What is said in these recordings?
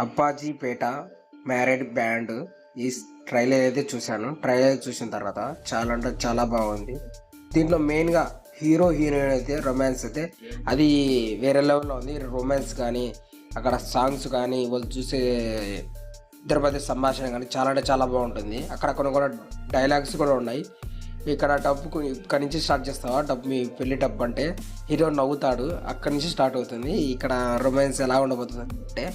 అప్పాజీపేట married band ఈ trailer అయితే చూశాను. ట్రైలర్ చూసిన తర్వాత చాలా అంటే చాలా బాగుంది. దీంట్లో మెయిన్గా హీరో హీరోయిన్ అయితే రొమాన్స్ అయితే అది వేరే లెవెల్లో ఉంది. రొమాన్స్ కానీ అక్కడ సాంగ్స్ కానీ వాళ్ళు చూసే ఇద్దరి మధ్య సంభాషణ కానీ చాలా అంటే చాలా బాగుంటుంది. అక్కడ కొన్ని కూడా డైలాగ్స్ కూడా ఉన్నాయి. ఇక్కడ డబ్బు ఇక్కడ నుంచి స్టార్ట్ చేస్తావా, డబ్బు మీ పెళ్లి డబ్బు అంటే హీరో నవ్వుతాడు, అక్కడి నుంచి స్టార్ట్ అవుతుంది. ఇక్కడ రొమాన్స్ ఎలా ఉండబోతుంది అంటే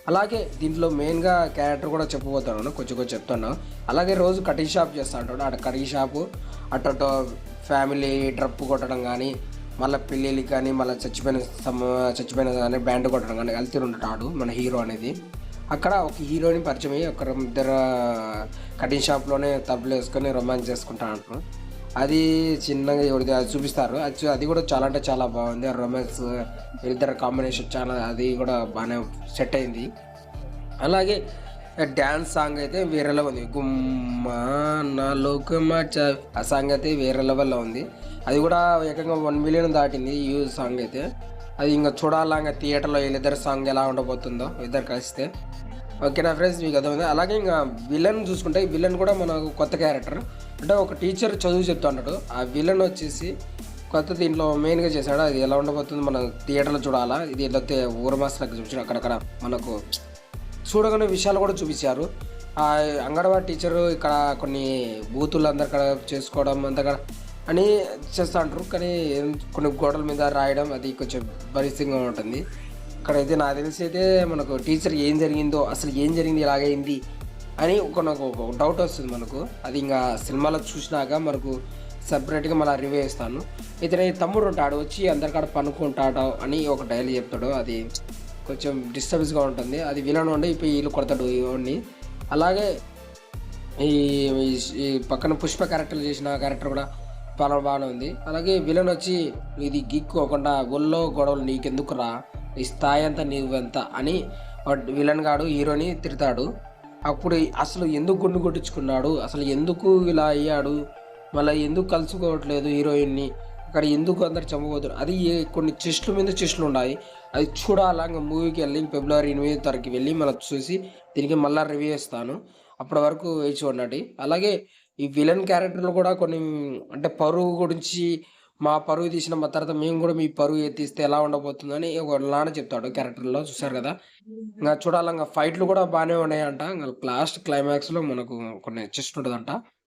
అలాగే దీంట్లో మెయిన్గా క్యారెక్టర్ కూడా చెప్పబోతున్నాను, కొంచెం కొంచెం చెప్తున్నాను. అలాగే రోజు కటింగ్ షాప్ చేస్తూ ఉంటాడు. అటు కటింగ్ షాపు అటు ఫ్యామిలీ డ్రప్ కొట్టడం కానీ, మళ్ళీ పెళ్ళిళ్ళకి కానీ, మళ్ళీ చచ్చిపోయిన కానీ బ్యాండ్ కొట్టడం కానీ వెళ్తుంటాడు మన హీరో అనేది. అక్కడ ఒక హీరోని పరిచయం అయ్యి ఒక ఇద్దరు కటింగ్ షాప్లోనే తప్పులు వేసుకొని రొమాన్స్ చేసుకుంటా అంటారు. అది చిన్నగా ఎవరిది అది చూపిస్తారు. అది కూడా చాలా అంటే చాలా బాగుంది. ఆ రొమాన్స్ వీళ్ళిద్దరు కాంబినేషన్ చాలా అది కూడా బాగానే సెట్ అయింది. అలాగే డ్యాన్స్ సాంగ్ అయితే వేరే లెవెల్ ఉంది. గుమ్మా నా లోకమాచ ఆ సాంగ్ అయితే వేరే లెవెల్లో ఉంది. అది కూడా ఏకంగా 1 మిలియన్ దాటింది ఈ సాంగ్ అయితే. అది ఇంకా చూడాలా, ఇంకా థియేటర్లో వీళ్ళిద్దరు సాంగ్ ఎలా ఉండబోతుందో ఇద్దరు కలిస్తే. ఓకేనా ఫ్రెండ్స్, మీకు అర్థమైంది. అలాగే ఇంకా విలన్ చూసుకుంటే విలన్ కూడా మనకు కొత్త క్యారెక్టర్. అంటే ఒక టీచర్ చదువు చెప్తున్నాడు. ఆ విలన్ వచ్చేసి కొత్త దీంట్లో మెయిన్గా చేశాడు. అది ఎలా ఉండబోతుంది మనం థియేటర్లో చూడాలా. ఇది లేకపోతే ఊరమాసలకు చూపించారు. అక్కడక్కడ మనకు చూడగానే విషయాలు కూడా చూపించారు. ఆ అంగన్వాడీ టీచరు ఇక్కడ కొన్ని బూతులు అందరికడ చేసుకోవడం అంతగా అని చేస్తూ ఉంటారు. కానీ కొన్ని గోడల మీద రాయడం అది కొంచెం భరితంగా ఉంటుంది. ఇక్కడైతే నాకు తెలిసి అయితే మనకు టీచర్ ఏం జరిగిందో, అసలు ఏం జరిగింది ఇలాగైంది అని నాకు ఒక డౌట్ వస్తుంది మనకు. అది ఇంకా సినిమాలో చూసినాక మనకు సపరేట్గా మళ్ళీ రివ్యూ ఇస్తాను. ఇతని తమ్ముడు ఉంటాడు, వచ్చి అందరికాడ పనుకుంటాడు అని ఒక డైలాగ్ చెప్తాడు. అది కొంచెం డిస్టర్బెన్స్గా ఉంటుంది. అది విలన్ ఉండి ఇప్పుడు వీళ్ళు కొడతాడు ఇవన్నీ. అలాగే ఈ ఈ పక్కన పుష్ప క్యారెక్టర్ చేసిన క్యారెక్టర్ కూడా చాలా బాగానే ఉంది. అలాగే విలన్ వచ్చి ఇది గిక్కోకుండా ఒళ్ళో గొడవలు నీకెందుకు రా, ఈ స్థాయి అంతా నీవెంత అని విలన్ గాడు హీరోని తిడతాడు. అప్పుడు అసలు ఎందుకు గుండు కొట్టించుకున్నాడు, అసలు ఎందుకు ఇలా అయ్యాడు, మళ్ళీ ఎందుకు కలుసుకోవట్లేదు హీరోయిన్ని, అక్కడ ఎందుకు అందరు చంపబోతున్నారు, అది కొన్ని చెస్టుల మీద చెస్టులు ఉన్నాయి. అది చూడాలా. ఇంకా మూవీకి వెళ్ళి ఫిబ్రవరి 8వ తారీఖు వెళ్ళి మనం చూసి దీనికి మళ్ళీ రివ్యూ ఇస్తాను. అప్పటి వరకు వేచి ఉండండి. అలాగే ఈ విలన్ క్యారెక్టర్లు కూడా కొన్ని అంటే పరువు గురించి, మా పరువు తీసిన మా తర్వాత మేము కూడా మీ పరువు తీస్తే ఎలా ఉండబోతుందని ఒక నాన్న చెప్తాడు క్యారెక్టర్లో, చూసారు కదా. ఇంకా చూడాలి. ఇంకా ఫైట్లు కూడా బాగానే ఉన్నాయంట. ఇంకా లాస్ట్ క్లైమాక్స్లో మనకు కొన్ని చెస్ట్ ఉంటుందంట.